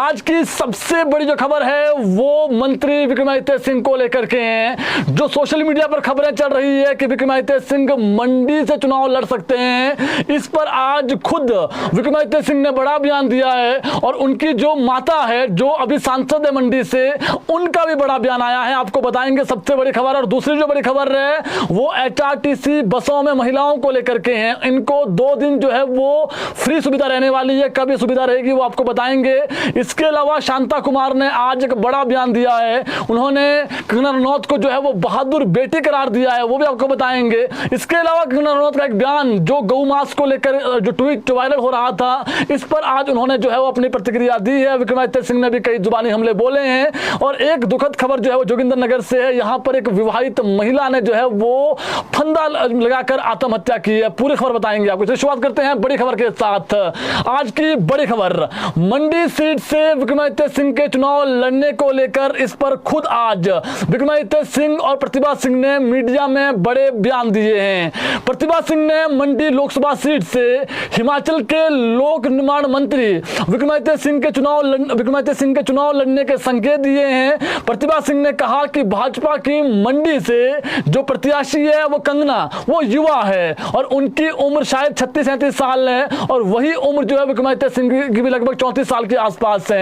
आज की सबसे बड़ी जो खबर है वो मंत्री विक्रमादित्य सिंह को लेकर के हैं। जो सोशल मीडिया पर खबरें चल रही है कि विक्रमादित्य सिंह मंडी से चुनाव लड़ सकते हैं, इस पर आज खुद विक्रमादित्य सिंह ने बड़ा बयान दिया है और उनकी जो माता है जो अभी सांसद है मंडी से, उनका भी बड़ा बयान आया है। आपको बताएंगे सबसे बड़ी खबर। और दूसरी जो बड़ी खबर है वो एचआरटीसी बसों में महिलाओं को लेकर के हैं। इनको 2 दिन जो है वो फ्री सुविधा रहने वाली है। कब ये सुविधा रहेगी वो आपको बताएंगे। इसके अलावा शांता कुमार ने आज एक बड़ा बयान दिया है। उन्होंने कंगना रनौत को जो है वो बहादुर बेटी करार दिया है, वो भी आपको बताएंगे। इसके अलावा कंगना रनौत का एक बयान जो गौ मांस को लेकर जो ट्वीट वायरल हो रहा था, इस पर आज उन्होंने जो है वो अपनी प्रतिक्रिया दी है। विक्रमादित्य सिंह ने भी कई जुबानी हमले बोले हैं। और एक दुखद खबर जो है वो जोगिंदर नगर से है। यहाँ पर एक विवाहित महिला ने जो है वो फंदा लगाकर आत्महत्या की है। पूरी खबर बताएंगे आपको। शुरुआत करते हैं बड़ी खबर के साथ। आज की बड़ी खबर, मंडी सीट से विक्रमादित्य सिंह के चुनाव लड़ने को लेकर इस पर खुद आज विक्रमादित्य सिंह और प्रतिभा सिंह ने मीडिया में बड़े बयान दिए हैं। प्रतिभा सिंह ने मंडी लोकसभा सीट से हिमाचल के लोक निर्माण मंत्री विक्रमादित्य सिंह के चुनाव लड़ने के संकेत दिए हैं। प्रतिभा सिंह ने कहा कि भाजपा की मंडी से जो प्रत्याशी है वो कंगना, वो युवा है और उनकी उम्र शायद 36-37 साल है और वही उम्र जो है विक्रमादित्य सिंह की भी लगभग 34 साल के आसपास है।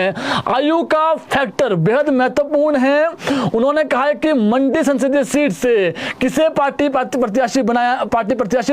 आयु का फैक्टर बेहद महत्वपूर्ण है। उन्होंने कहा है कि मंडी संसदीय सीट से किसे पार्टी प्रत्याशी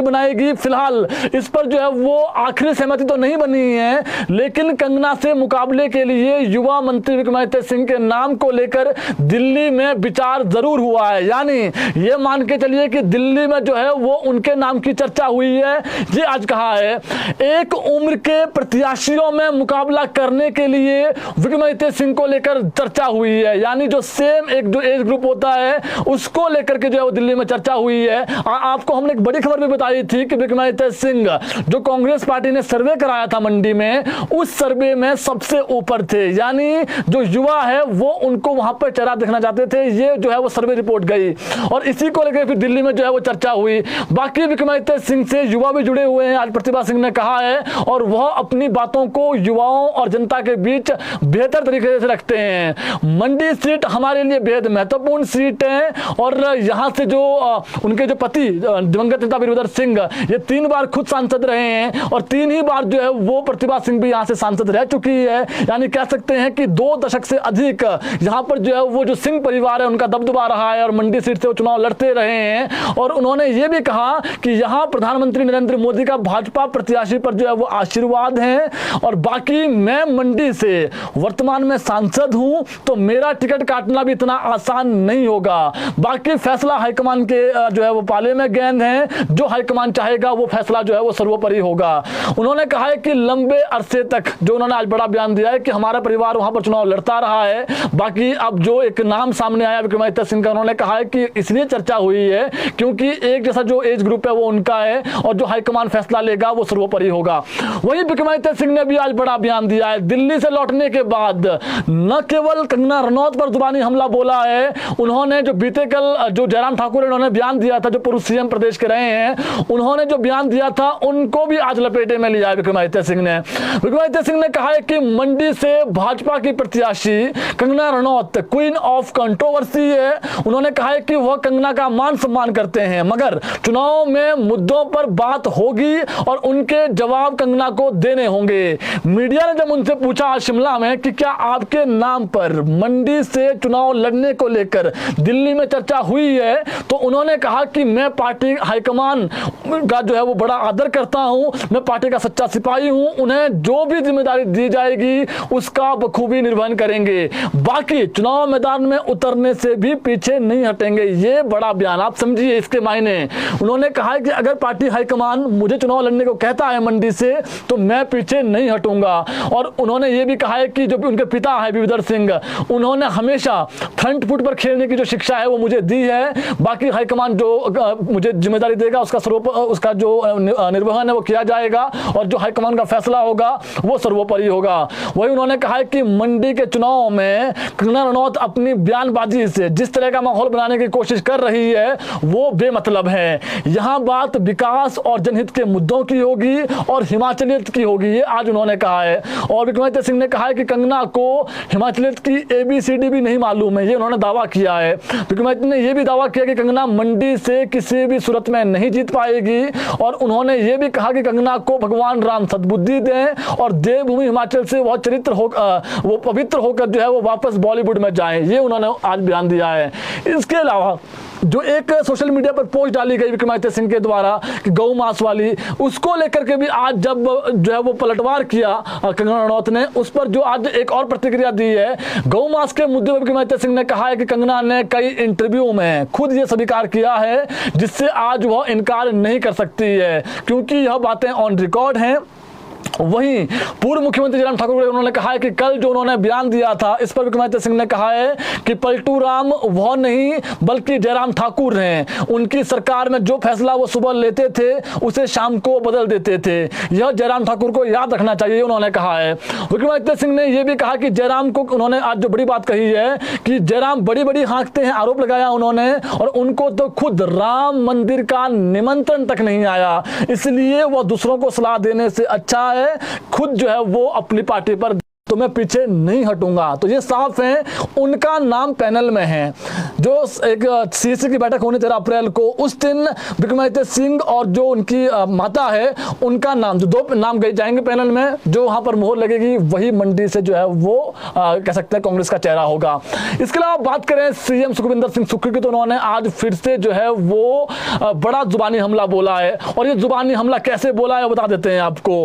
बनाएगी, फिलहाल इस पर जो है वो आखिरी सहमति तो नहीं बनी है, लेकिन कंगना से मुकाबले के लिए युवा मंत्री विक्रमादित्य सिंह के नाम को लेकर दिल्ली में विचार जरूर हुआ है। यानी ये मान के चलिए कि दिल्ली में जो है वो उनके नाम की चर्चा हुई है। ये आज कहा है एक उम्र के प्रत्याशियों में मुकाबला करने के लिए विक्रमादित्य सिंह को लेकर चर्चा हुई है। यानी जो सेम एक जो एज ग्रुप होता है उसको लेकर के जो है वो दिल्ली में चर्चा हुई है। आपको हमने एक बड़ी खबर भी बताई थी कि विक्रमादित्य सिंह जो कांग्रेस पार्टी ने सर्वे कराया था मंडी में, उस सर्वे में सबसे ऊपर थे। यानी जो युवा है वो उनको वहां पर चेहरा देखना चाहते थे। ये जो है वो सर्वे रिपोर्ट गई और इसी को लेकर फिर दिल्ली में जो है वो चर्चा हुई। बाकी विक्रमादित्य सिंह से युवा भी जुड़े हुए हैं, आज प्रतिभा सिंह ने कहा है, और वह अपनी बातों को युवाओं और जनता के बीच बेहतर तरीके से रखते हैं। मंडी सीट हमारे लिए बेहद महत्वपूर्ण सीट है और यहां से जो उनके जो पति दिवंगत नेता वीरभद्र सिंह ये 3 बार खुद सांसद रहे हैं और 3 ही बार जो है वो प्रतिभा सिंह भी यहां से सांसद रह चुकी है। यानी कह सकते हैं कि 2 दशक से अधिक यहां पर जो है वो जो सिंह परिवार है उनका दबदबा रहा है और मंडी सीट से वो चुनाव लड़ते रहे हैं। और उन्होंने ये भी कहा कि यहां प्रधानमंत्री नरेंद्र मोदी का भाजपा प्रत्याशी पर जो है वो आशीर्वाद है और बाकी मैं मंडी से वर्तमान में सांसद हूं तो मेरा टिकट काटना भी इतना आसान नहीं होगा। बाकी फैसला हाईकमान के जो है वो पाले में गेंद है। जो हाईकमान चाहेगा वो फैसला जो है वो सर्वोपरि होगा। उन्होंने कहा है कि लंबे अरसे तक जो उन्होंने आज बड़ा बयान दिया है कि हमारा परिवार वहां पर चुनाव लड़ता रहा है। बाकी अब जो एक नाम सामने आया विक्रमादित्य सिंह का, उन्होंने कहा है कि इसलिए चर्चा हुई है क्योंकि एक जैसा जो एज ग्रुप है वो उनका है और जो हाईकमान फैसला लेगा वो सर्वोपरि होगा। वहीं विक्रमादित्य सिंह ने भी आज बड़ा बयान दिया है। दिल्ली से लौटने के बाद न केवल कंगना रनौत पर जुबानी हमला बोला है, उन्होंने जो बीते कल जो जयराम ठाकुर उन्होंने बयान दिया था, जो पूर्व सीएम प्रदेश के रहे हैं, उन्होंने जो बयान दिया था उनको भी आज लपेटे में लिया है विक्रमादित्य सिंह ने। विक्रमादित्य सिंह ने कहा है कि मंडी से भाजपा की प्रत्याशी Kangana Ranaut queen of controversy है। उन्होंने कहा है कि वह कंगना का मान सम्मान करते हैं मगर चुनाव में मुद्दों पर बात होगी और उनके जवाब कंगना को देने होंगे। मीडिया ने जब उनसे पूछा शिमला में कि क्या आपके नाम पर मंडी से चुनाव लड़ने को लेकर दिल्ली में चर्चा हुई है, तो उन्होंने कहा कि मैं पार्टी हाईकमान का जो है वो बड़ा आदर करता हूं, मैं पार्टी का सच्चा सिपाही हूं, उन्हें जो भी जिम्मेदारी दी जाएगी उसका बखूबी निर्वहन करेंगे, बाकी चुनाव मैदान में उतरने से भी पीछे नहीं हटेंगे। ये बड़ा बयान, आप समझिए इसके मायने। उन्होंने कहा है कि अगर पार्टी हाईकमान मुझे चुनाव लड़ने को कहता है मंडी से तो मैं पीछे नहीं हटूंगा। और उन्होंने ये भी कहा है कि जो उनके पिता है वीरभद्र सिंह, उन्होंने हमेशा फ्रंट फुट पर खेलने की जो शिक्षा है वो मुझे दी है। बाकी हाईकमान जो मुझे जिम्मेदारी देगा उसका जो निर्वहन है वो किया जाएगा और जो हाईकमान का फैसला होगा वो सर्वोपरि होगा। वही उन्होंने कहा है कि मंडी के चुनाव में कंगना रनौत अपनी बयानबाजी से जिस तरह का माहौल बनाने की कोशिश कर रही है वो बेमतलब है। यहाँ बात विकास और जनहित के मुद्दों की होगी और हिमाचलियत की होगी, ये आज उन्होंने कहा है। और विक्रमादित्य सिंह ने कहा कहा है कि कंगना को हिमाचलियत की ABCD भी नहीं मालूम है, ये उन्होंने दावा किया है। विक्रमादित्य ने यह भी दावा किया कि कंगना मंडी से किसी भी सूरत में नहीं जीत पाएगी और उन्होंने ये भी कहा कि कंगना को भगवान राम सद्बुद्धि दें और देवभूमि हिमाचल से वो वो पवित्र होकर जो है वो वापस बॉलीवुड में जाएं, ये उन्होंने आज बयान दिया है। इसके अलावा जो एक सोशल मीडिया पर पोस्ट डाली गई विक्रमादित्य सिंह के द्वारा कि गौ मास वाली, उसको लेकर के भी आज जब जो है वो पलटवार किया कंगना रनौत ने, उस पर जो आज एक और प्रतिक्रिया दी है। गौ मास के मुद्दे पर विक्रमादित्य सिंह ने कहा है कि कंगना ने कई इंटरव्यू में खुद ये स्वीकार किया है जिससे आज वह इनकार नहीं कर सकती है क्योंकि यह बातें ऑन रिकॉर्ड हैं। वहीं पूर्व मुख्यमंत्री जयराम ठाकुर को उन्होंने कहा है कि कल जो उन्होंने बयान दिया था इस पर विक्रमादित्य सिंह ने कहा है कि पलटू राम वह नहीं बल्कि जयराम ठाकुर हैं, उनकी सरकार में जो फैसला वो सुबह लेते थे उसे शाम को बदल देते थे, यह जयराम ठाकुर को याद रखना चाहिए, उन्होंने कहा है। विक्रमादित्य सिंह ने यह भी कहा कि जयराम को, उन्होंने आज जो बड़ी बात कही है कि जयराम बड़ी बड़ी हाँकते हैं, आरोप लगाया उन्होंने, और उनको तो खुद राम मंदिर का निमंत्रण तक नहीं आया, इसलिए वह दूसरों को सलाह देने से अच्छा है खुद जो है वो अपनी पार्टी पर तो मैं पीछे नहीं हटूंगा। तो ये साफ है, उनका नाम पैनल में है। जो एक CEC की बैठक होनी 13 अप्रैल को, उस दिन विक्रमादित्य सिंह और जो उनकी माता है उनका नाम, जो 2 नाम गए जाएंगे पैनल में, जो वहां पर मोहर लगेगी वही मंडी से जो है वो कह सकते हैं कांग्रेस का चेहरा होगा। इसके अलावा बात करें CM सुखविंदर सिंह सुक्खू की, तो उन्होंने आज फिर से जो है वो बड़ा जुबानी हमला बोला है। और ये जुबानी हमला कैसे बोला है बता देते हैं आपको।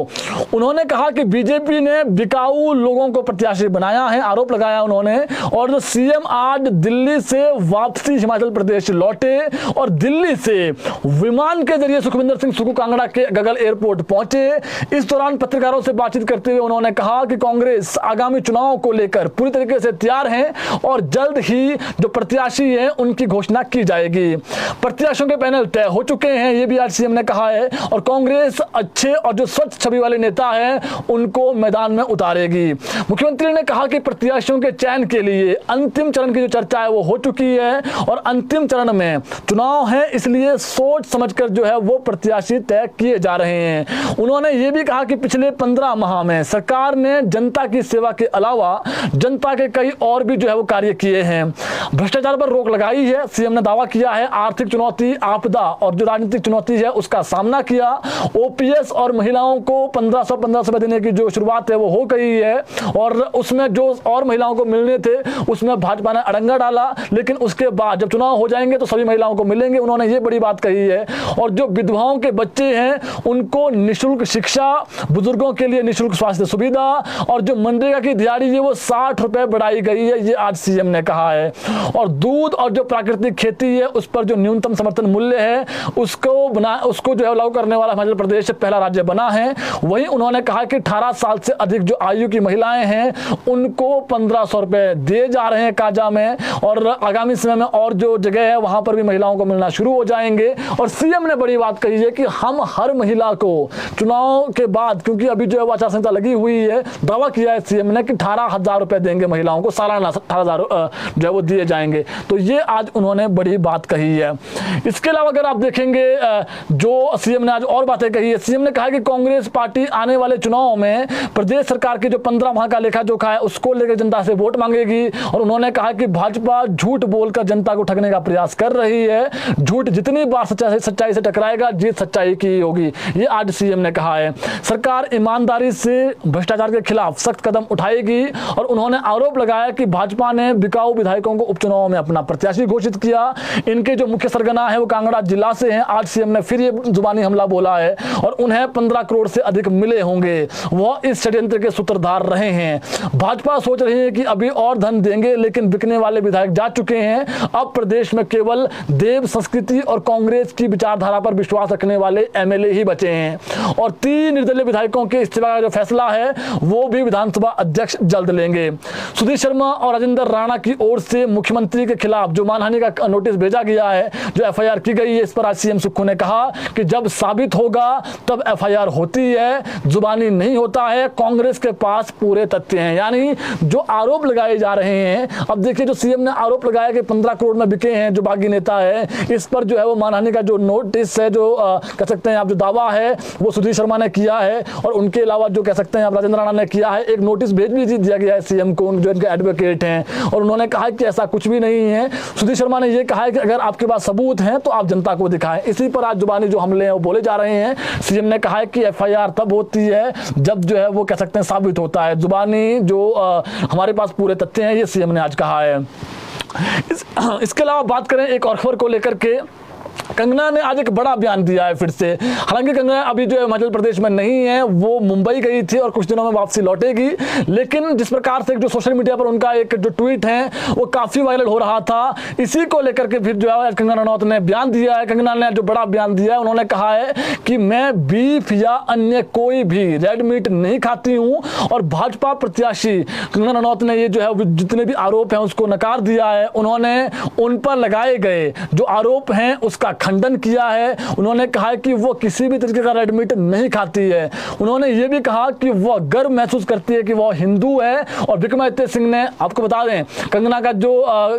उन्होंने कहा कि बीजेपी ने बिकाऊ लोगों को प्रत्याशी बनाया है, आरोप लगाया उन्होंने, और CM आज दिल्ली से वापसी हिमाचल प्रदेश लौटे और दिल्ली से विमान के जरिए सुखविंदर सिंह सुक्खू कांगड़ा के गगल एयरपोर्ट पहुंचे। इस दौरान पत्रकारों से बातचीत करते हुए उन्होंने कहा कि कांग्रेस आगामी चुनाव को लेकर पूरी तरीके से तैयार है और जल्द ही जो प्रत्याशी है उनकी घोषणा की जाएगी। प्रत्याशियों के पैनल तय हो चुके हैं, ये भी आज CM ने कहा है, और कांग्रेस अच्छे और जो स्वच्छ छवि वाले नेता है उनको मैदान में उतारेगी। मुख्यमंत्री ने कहा कि प्रत्याशियों के चयन के लिए अंतिम चरण की जो चर्चा है वो हो चुकी है और अंतिम चरण में चुनाव है, इसलिए सोच समझकर जो है वो प्रत्याशी तय किए जा रहे हैं। उन्होंने ये भी कहा कि पिछले 15 माह में सरकार ने जनता की सेवा के अलावा जनता के कई और भी जो है वो कार्य किए हैं। भ्रष्टाचार पर रोक लगाई है, CM ने दावा किया है। आर्थिक चुनौती, आपदा और जो राजनीतिक चुनौती है उसका सामना किया। OPS और महिलाओं को 1500 देने की जो शुरुआत है वो हो गई है और उसमें जो और महिलाओं को मिलने थे उसमें भाजपा ने अड़ंगा डाला, लेकिन उसके बाद जब चुनाव हो जाएंगे तो सभी महिलाओं को मिलेंगे, उन्होंने ये बड़ी बात कही है। और जो विधवाओं के बच्चे हैं उनको निःशुल्क शिक्षा, बुजुर्गों के लिए निःशुल्क स्वास्थ्य सुविधा, और जो मनरेगा की दिहाड़ी है वो 60 रुपए बढ़ाई गई है, ये आज CM ने कहा है। और दूध और जो प्राकृतिक खेती है उस पर जो न्यूनतम समर्थन मूल्य है उसको जो है लागू करने वाला हिमाचल प्रदेश पहला राज्य बना है। वहीं उन्होंने कहा कि 18 साल से अधिक जो आयु की महिलाएं हैं उनको 1500 रुपए दिए जा रहे हैं काजा में, और आगामी समय में और जो जगह है वहां पर भी महिलाओं को मिलना शुरू हो जाएंगे। और CM ने बड़ी बात कही है कि हम हर महिला को चुनाव के बाद, क्योंकि अभी जो है आचार संहिता लगी हुई है, दावा किया है CM ने कि 18,000 रुपए देंगे महिलाओं को, सालाना 18,000 जो है वो दिए जाएंगे। तो ये आज उन्होंने बड़ी बात कही है। इसके अलावा अगर आप देखेंगे जो CM ने आज और बातें कही है, CM ने कहा कि कांग्रेस पार्टी आने वाले चुनाव में प्रदेश सरकार की जो 15 माह का लेखा जोखा है उसको लेकर जनता से वोट मांगेगी। और उन्होंने कहा कि भाजपा झूठ बोलकर जनता को ठगने का प्रयास कर रही है, झूठ जितनी बार सच्चाई से टकराएगा जीत सच्चाई की होगी, ये आज CM ने कहा है। सरकार ईमानदारी से भ्रष्टाचार के खिलाफ सख्त कदम उठाएगी। और उन्होंने आरोप लगाया कि भाजपा ने बिकाऊ विधायकों को उपचुनाव में अपना प्रत्याशी घोषित किया, इनके जो मुख्य सरगना है वो कांगड़ा जिला से हैं। आज CM ने फिर ये जुबानी हमला बोला है और उन्हें 15 करोड़ से अधिक मिले होंगे, वह इस षड्यंत्र के सूत्रधार रहे हैं। भाजपा सोच रही है कि अभी और धन देंगे, लेकिन बिकने वाले विधायक जा चुके हैं। अब प्रदेश में केवल देव संस्कृति और कांग्रेस की विचारधारा पर विश्वास रखने वाले MLA ही बचे हैं। और 3 निर्दलीय विधायकों के इस्तीफा का जो फैसला है वो भी विधानसभा अध्यक्ष जल्द लेंगे। सुधीर शर्मा और राजेंद्र राणा की ओर से मुख्यमंत्री के खिलाफ जो मानहानि का नोटिस भेजा गया है, जो FIR की गई है, इस पर आज CM सुक्खू ने कहा कि जब साबित होगा तब FIR होती है, जुबानी नहीं होता है। कांग्रेस के पास पूरे तथ्य हैं। यानी जो आरोप लगाए जा रहे हैं, अब देखिए जो सीएम ने आरोप लगाया कि 15 करोड़ में बिके हैं जो बागी नेता है, इस पर जो है वो मानहानि का जो नोटिस है, जो कह सकते हैं आप जो दावा है वो सुधीर शर्मा ने किया है, और उनके अलावा जो कह सकते हैं आप राजेंद्र राणा ने किया है। एक नोटिस भेज भी दिया गया है सीएम को, जो इनके एडवोकेट हैं, और उन्होंने कहा कि ऐसा कुछ भी नहीं है। सुधीर शर्मा ने यह कहा है कि अगर आपके पास सबूत हैं तो आप जनता को दिखाएं। इसी पर आज जुबानी जो हमले हैं वो बोले जा रहे हैं। सीएम ने कहा है कि एफआईआर तब होती है जब जो है वो कह सकते हैं साबित होता है। जुबानी जो हमारे पास पूरे तथ्य हैं, ये सीएम ने आज कहा है। इसके अलावा बात करें एक और खबर को लेकर के, कंगना ने आज एक बड़ा बयान दिया है फिर से। हालांकि कंगना अभी जो है हिमाचल प्रदेश में नहीं है, वो मुंबई गई थी और कुछ दिनों में वापसी लौटेगी। लेकिन जिस प्रकार से जो सोशल मीडिया पर उनका एक जो ट्वीट है वो काफी वायरल हो रहा था, इसी को लेकर के फिर जो है कंगना रनौत ने बयान दिया है। कंगना ने जो बड़ा बयान दिया है, उन्होंने कहा है कि मैं बीफ या अन्य कोई भी रेड मीट नहीं खाती हूँ, और भाजपा प्रत्याशी कंगना रनौत ने ये जो है जितने भी आरोप हैं उसको नकार दिया है। उन्होंने उन पर लगाए गए जो आरोप हैं उसका खंडन किया है। उन्होंने कहा कि वो किसी भी तरीके का रेड मीट नहीं खाती है। उन्होंने ये भी कहा कि वह गर्व महसूस करती है कि वह हिंदू है। और विक्रमादित्य सिंह ने, आपको बता दें, कंगना का जो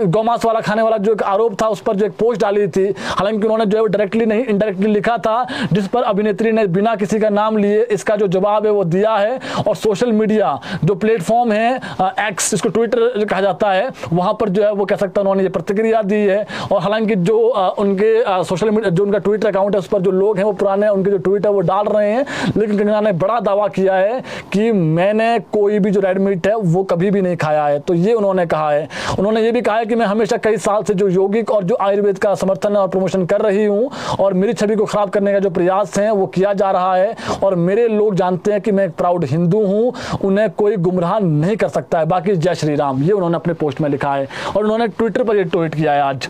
गौमांस वाला खाने वाला जो एक आरोप था उस पर जो एक पोस्ट डाली थी, हालांकि उन्होंने जो है डायरेक्टली नहीं इनडायरेक्टली लिखा था, जिस पर अभिनेत्री ने बिना किसी का नाम लिए इसका जो जवाब है वो दिया है। और सोशल मीडिया जो प्लेटफॉर्म है एक्स, जिसको ट्विटर कहा जाता है, वहां पर जो है वो कह सकता है उन्होंने ये प्रतिक्रिया दी है। और हालांकि जो उनके सोशल मीडिया जो उनका ट्विटर अकाउंट है उस पर जो लोग हैं वो पुराने उनके जो ट्वीट है वो डाल रहे हैं, लेकिन कंगना ने बड़ा दावा किया है कि मैंने कोई भी जो रेड मीट है वो कभी भी नहीं खाया है। तो ये उन्होंने कहा है। उन्होंने ये भी कहा है कि मैं हमेशा कई साल से जो यौगिक और जो आयुर्वेद का समर्थन और प्रमोशन कर रही हूँ, और मेरी छवि को खराब करने का जो प्रयास है वो किया जा रहा है, और मेरे लोग जानते हैं कि मैं एक प्राउड हिंदू हूँ, उन्हें कोई गुमराह नहीं कर सकता है। बाकी जय श्री राम, ये उन्होंने अपने पोस्ट में लिखा है, और उन्होंने ट्विटर पर ये ट्वीट किया है आज।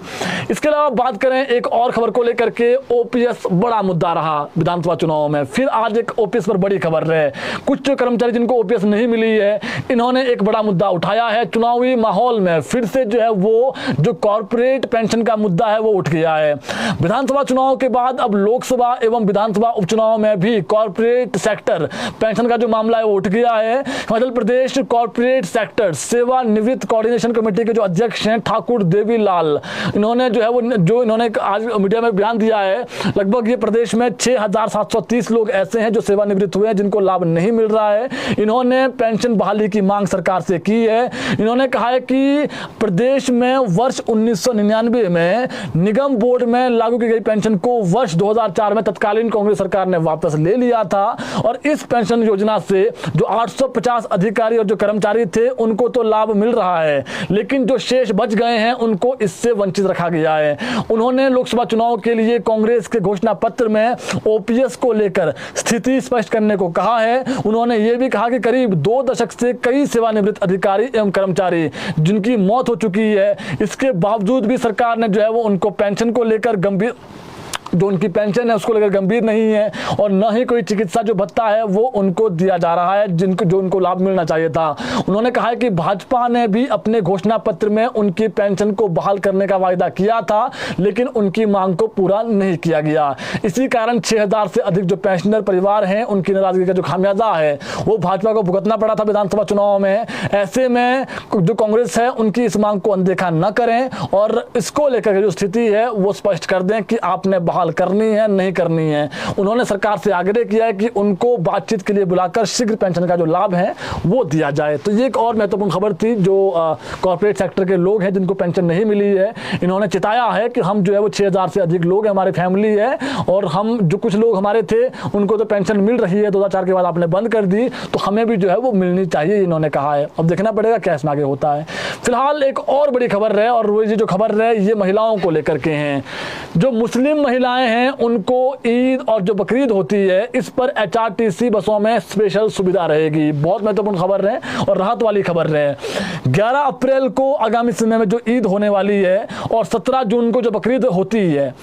इसके अलावा बात करें एक और खबर को लेकर के, ओपीएस बड़ा मुद्दा रहा विधानसभा चुनाव में। फिर आज एक ओपीएस पर बड़ी खबर है। कुछ जो कर्मचारी जिनको ओपीएस नहीं मिली है, इन्होंने एक बड़ा मुद्दा उठाया है। चुनावी माहौल में फिर से जो है वो जो कॉर्पोरेट पेंशन का मुद्दा है वो उठ गया है। विधानसभा चुनाव के बाद अब लोकसभा एवं विधानसभा उपचुनाव में भी कॉर्पोरेट सेक्टर पेंशन का जो मामला है वो उठ गया है। हिमाचल प्रदेश कॉर्पोरेट सेक्टर सेवानिवृत्त कोऑर्डिनेशन कमेटी के जो अध्यक्ष हैं ठाकुर देवी लाल, इन्होंने जो है वो जो इन्होंने आज मीडिया में बयान दिया है, लगभग ये प्रदेश में 6730 लोग ऐसे हैं जो सेवानिवृत्त हुए हैं जिनको लाभ नहीं मिल रहा है। इन्होंने पेंशन बहाली की मांग सरकार से की है। इन्होंने कहा है कि प्रदेश में वर्ष 1999 में निगम बोर्ड में लागू की गई पेंशन को वर्ष 2004 में तत्कालीन कांग्रेस सरकार ने वापस ले लिया था, और इस पेंशन योजना से जो 850 अधिकारी और जो कर्मचारी थे उनको तो लाभ मिल रहा है, लेकिन जो शेष बच गए हैं उनको इससे वंचित रखा गया है। उन्होंने लोकसभा चुनाव के लिए कांग्रेस के घोषणा पत्र में ओपीएस को लेकर स्थिति स्पष्ट करने को कहा है। उन्होंने ये भी कहा कि करीब 2 दशक से कई सेवानिवृत्त अधिकारी एवं कर्मचारी जिनकी मौत हो चुकी है, इसके बावजूद भी सरकार ने जो है वो उनको पेंशन को लेकर गंभीर जो उनकी पेंशन है उसको लेकर गंभीर नहीं है, और न ही कोई चिकित्सा जो भत्ता है वो उनको दिया जा रहा है जिनको जो उनको लाभ मिलना चाहिए था। उन्होंने कहा है कि भाजपा ने भी अपने घोषणा पत्र में उनकी पेंशन को बहाल करने का वायदा किया था, लेकिन उनकी मांग को पूरा नहीं किया गया। इसी कारण 6000 से अधिक जो पेंशनर परिवार हैं उनकी नाराजगी का जो खामियाजा है वो भाजपा को भुगतना पड़ा था विधानसभा चुनाव में। ऐसे में जो कांग्रेस है उनकी इस मांग को अनदेखा न करें, और इसको लेकर जो स्थिति है वो स्पष्ट कर दें कि आपने करनी है नहीं करनी है। उन्होंने सरकार से आग्रह किया है कि उनको बातचीत के लिए बुलाकर शीघ्र पेंशन का जो लाभ है वो दिया जाए। तो ये एक और महत्वपूर्ण खबर थी। जो कॉर्पोरेट सेक्टर के लोग हैं जिनको पेंशन नहीं मिली है, इन्होंने चिताया है कि हम जो है वो 6000 से अधिक लोग हैं, हमारी फैमिली है, और हम जो कुछ लोग हमारे थे उनको तो पेंशन मिल रही है, 2004 के बाद आपने बंद कर दी, तो हमें भी जो है वो मिलनी चाहिए, इन्होंने कहा है। अब देखना पड़ेगा क्या इसमें आगे होता है। फिलहाल एक और बड़ी खबर है, और वो ये जो खबर है ये महिलाओं को लेकर के हैं। जो मुस्लिम महिलाएं हैं उनको ईद और जो बकरीद होती है इस पर एचआरटीसी बसों में स्पेशल सुविधा रहेगी। बहुत महत्वपूर्ण खबर है और राहत वाली खबर है। 11 अप्रैल को आगामी समय में जो ईद होने वाली है और 17 जून को जो बकरीद होती है,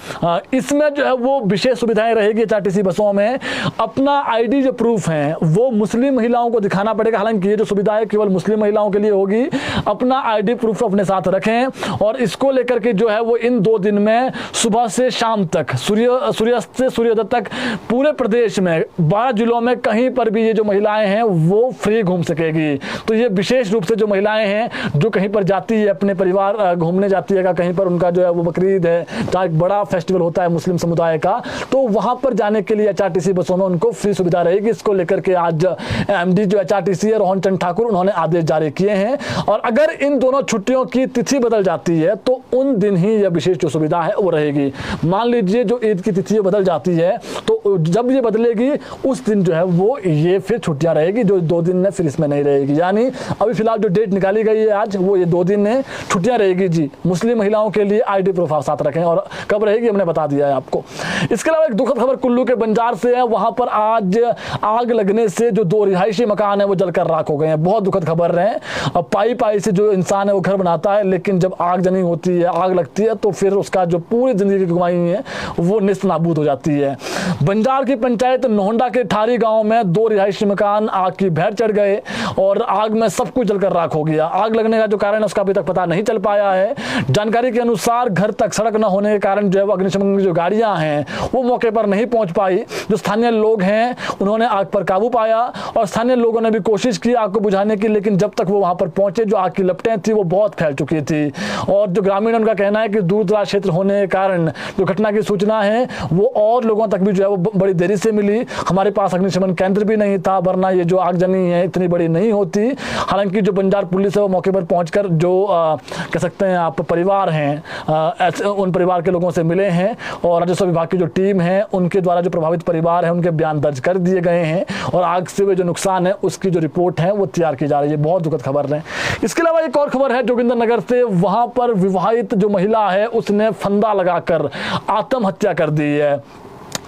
इसमें जो है वो विशेष सुविधाएं रहेगी एचआरटीसी बसों में। अपना आईडी जो प्रूफ है वो मुस्लिम महिलाओं को दिखाना पड़ेगा। हालांकि ये जो सुविधा है केवल मुस्लिम महिलाओं के लिए होगी। अपना आईडी प्रूफ अपने साथ रखें, और इसको लेकर के जो है वो इन 2 दिन में सुबह से शाम तक सूर्यास्त से सूर्योदय तक पूरे प्रदेश में 12 जिलों में कहीं पर भी ये जो महिलाएं हैं वो फ्री घूम सकेगी। तो ये विशेष रूप से जो महिलाएं हैं जो कहीं पर जाती है, अपने परिवार घूमने जाती है, कहीं पर उनका जो है वो बकरीद है, जहाँ एक बड़ा फेस्टिवल होता है मुस्लिम समुदाय का, तो वहां पर जाने के लिए HRTC बसों में उनको फ्री सुविधा रहेगी। इसको लेकर के आज MD जो HRTC है रोहन चंद ठाकुर, उन्होंने आदेश जारी किए हैं। और अगर इन दोनों छुट्टियों की तिथि बदल जाती है तो उन दिन ही यह विशेष जो सुविधा है वो रहेगी। मान लीजिए जो ईद की तिथि बदल जाती है तो जब ये बदलेगी उस दिन जो है वो ये फिर छुट्टियां रहेगी, जो 2 दिन में फिर इसमें नहीं रहेगी। यानी अभी फिलहाल जो डेट निकाली गई है आज, वो ये 2 दिन है छुट्टियां रहेगी जी। मुस्लिम महिलाओं के लिए ID प्रूफ आप साथ रखें, और कब रहेगी हमने बता दिया है आपको। इसके अलावा एक दुखद खबर कुल्लू के बंजार से है। वहां पर आज आग लगने से जो 2 रिहायशी मकान है वो जलकर राख हो गए हैं। बहुत दुखद खबर है। अब पाई से जो इंसान है वो घर बनाता है, लेकिन जब आगजनी होती है, आग लगती है, तो फिर उसका जो पूरी जिंदगी की कमाई है वो निस्त नाबूद हो जाती है। बंजार की पंचायत नोहंडा के ठारी गांव में 2 रिहायशी मकान आग की भेंट चढ़ गए और आग में सब कुछ जलकर राख हो गया। आग लगने का जो कारण है उसका अभी तक पता नहीं चल पाया है। जानकारी के अनुसार घर तक सड़क न होने के कारण जो है वो अग्निशमन की जो गाड़ियां हैं वो मौके पर नहीं पहुंच पाई। जो स्थानीय लोग हैं उन्होंने आग पर काबू पाया और स्थानीय लोगों ने भी कोशिश की आग को बुझाने की, लेकिन जब तक वो वहां पर पहुंचे जो आग की लपटें थी वो बहुत फैल चुकी थी। और जो ग्रामीण उनका कहना है कि दूर दराज क्षेत्र होने के कारण जो घटना की सूचना है वो और लोगों तक भी जो है वो बड़ी देरी से मिली। हमारे पास अग्निशमन केंद्र भी नहीं था, वरना ये जो आगजनी है इतनी बड़ी नहीं होती। हालांकि जो बंजार पुलिस है वो मौके पर पहुंचकर जो कह सकते हैं आप परिवार हैं उन परिवार के लोगों से मिले हैं और राजस्व विभाग की जो टीम है उनके द्वारा जो प्रभावित परिवार है उनके बयान दर्ज कर दिए गए हैं और आग से हुए जो नुकसान है उसकी जो रिपोर्ट है वो तैयार की जा रही है। बहुत दुखद खबर है। इसके अलावा एक और खबर है जोगिंदरनगर से। वहां पर विवाहित जो महिला है उसने फंदा लगाकर आत्महत्या कर दी है।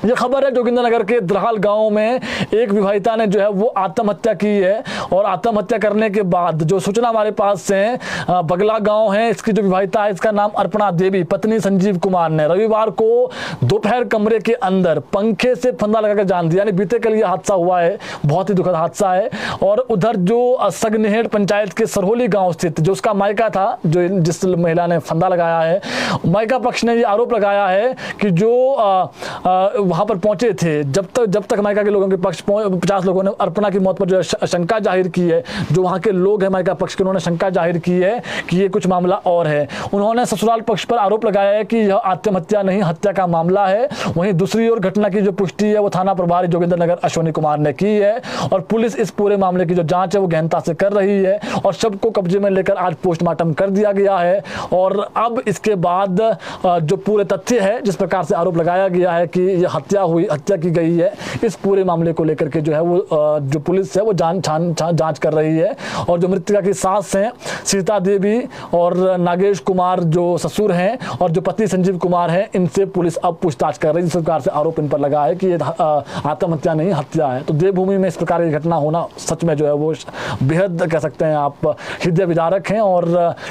ये खबर है जोगिंदरनगर के द्रहाल गांव में एक विवाहिता ने जो है वो आत्महत्या की है और आत्महत्या करने के बाद जो सूचना हमारे पास है, बगला गांव है, इसकी जो विवाहिता है इसका नाम अर्पणा देवी, पत्नी संजीव कुमार ने रविवार को दोपहर कमरे के अंदर पंखे से फंदा लगाकर जान दिया। यानी बीते कल ये हादसा हुआ है, बहुत ही दुखद हादसा है। और उधर जो सगनेहड़ पंचायत के सरहोली गाँव स्थित जो उसका मायका था, जो जिस महिला ने फंदा लगाया है, मायका पक्ष ने ये आरोप लगाया है कि जो वहां पर पहुंचे थे, जब तक मायका के लोगों के पक्ष 50 लोगों ने अर्पणा की मौत पर जो शंका जाहिर की है, जो वहां के लोग हैं मायका पक्ष के, उन्होंने शंका जाहिर की है कि ये कुछ मामला और है। उन्होंने ससुराल पक्ष पर आरोप लगाया है कि यह आत्महत्या नहीं हत्या का मामला है। वहीं दूसरी ओर घटना की जो पुष्टि है वो थाना प्रभारी जोगिंदरनगर अश्विनी कुमार ने की है और पुलिस इस पूरे मामले की जो जांच है वो गहनता से कर रही है और शव को कब्जे में लेकर आज पोस्टमार्टम कर दिया गया है। और अब इसके बाद जो पूरे तथ्य है, जिस प्रकार से आरोप लगाया गया है कि यह हत्या की गई है, इस पूरे मामले को लेकर के जो है वो जो पुलिस है वो जांच कर रही है। और जो मृतका की सास हैं सीता देवी और नागेश कुमार जो ससुर हैं और जो पति संजीव कुमार हैं, इनसे पुलिस अब पूछताछ कर रही है। जिस प्रकार से आरोप इन पर लगा है कि ये आत्महत्या नहीं हत्या है। तो देवभूमि में इस प्रकार की घटना होना सच में जो है वो बेहद कह सकते हैं आप हृदय विदारक हैं। और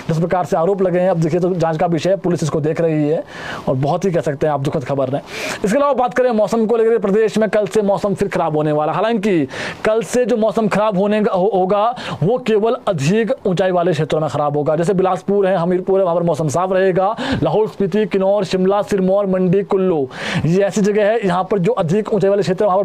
जिस प्रकार से आरोप लगे हैं, अब देखिए तो जांच का विषय, पुलिस इसको देख रही है और बहुत ही कह सकते हैं आप दुखद खबर है। इसके अलावा बात करें मौसम को लेकर, प्रदेश में कल से मौसम फिर खराब होने वाला। हालांकि कल से जो मौसम खराब होगा वो केवल अधिक ऊंचाई वाले क्षेत्रों में खराब होगा। जैसे बिलासपुर है, हमीरपुर है, वहां पर मौसम साफ रहेगा। लाहौल स्पीति, किन्नौर, शिमला, सिरमौर, मंडी, कुल्लू, ये ऐसी जगह है यहाँ पर जो अधिक ऊंचाई वाले क्षेत्र, वहां पर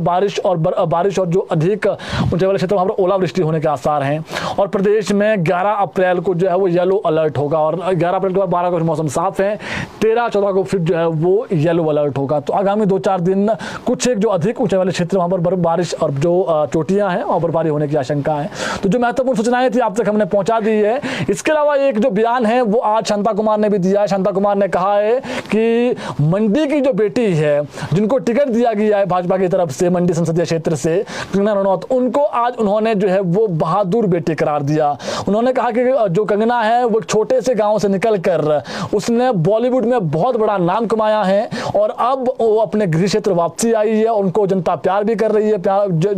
बारिश और जो अधिक ऊंचाई वाले क्षेत्र वहां पर ओलावृष्टि होने के आसार हैं। और प्रदेश में 11 अप्रैल को जो है वो येलो अलर्ट होगा और 11 अप्रैल के बाद 12 को मौसम साफ है, 13-14 को फिर जो है वो येलो अलर्ट होगा। तो आगामी 2-4 दिन कुछ एक जो अधिक ऊंचाई वाले क्षेत्र वहां पर बारिश और जो चोटियां हैं और बर्फबारी होने की आशंका है। तो जो महत्वपूर्ण सूचनाएं थी आप तक हमने पहुंचा दी है। इसके अलावा एक जो बयान है वो आज शांता कुमार ने भी दिया है। शांता कुमार ने कहा है कि मंडी की जो बेटी है जिनको टिकट दिया गया है भाजपा की तरफ से मंडी संसदीय क्षेत्र से, कंगना रनौत, उनको आज उन्होंने जो है वो बहादुर बेटी करार दिया। उन्होंने कहा कि जो कंगना है वो एक छोटे से गाँव से निकल कर उसने बॉलीवुड में बहुत बड़ा नाम कमाया है और अब वो अपने गृह क्षेत्र वापसी आई है, उनको जनता प्यार भी कर रही है,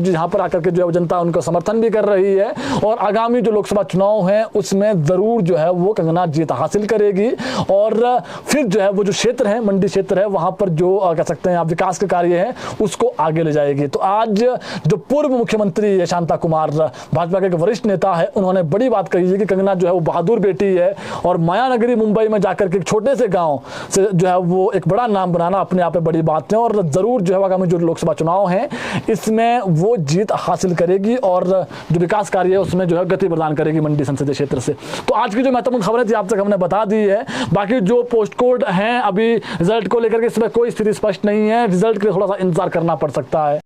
जहां पर आकर के जो है जनता उनको समर्थन भी कर रही है। और आगामी जो लोकसभा चुनाव है उसमें जरूर जो है वो कंगना जीत हासिल करेगी और फिर जो है वो जो क्षेत्र है, मंडी क्षेत्र है, वहां पर जो कह सकते हैं आप विकास के कार्य है उसको आगे ले जाएगी। तो आज जो पूर्व मुख्यमंत्री शांता कुमार, भाजपा के एक वरिष्ठ नेता है, उन्होंने बड़ी बात कही है कि कंगना जो है वो बहादुर बेटी है और मायानगरी मुंबई में जाकर के एक छोटे से गांव से जो है वो एक बड़ा नाम बनाना अपने आप में बड़ी बात है और जरूर जो है आगामी जो लोकसभा चुनाव है इसमें वो जीत हासिल करेगी और जो विकास कार्य है उसमें जो है गति प्रदान करेगी मंडी संसदीय क्षेत्र से। तो आज की जो महत्वपूर्ण खबरें थी आप तक हमने बता दी है। बाकी जो पोस्ट कोड हैं अभी रिजल्ट को लेकर के इसमें कोई स्थिति स्पष्ट नहीं है, रिजल्ट के लिए थोड़ा सा इंतजार करना पड़ सकता है।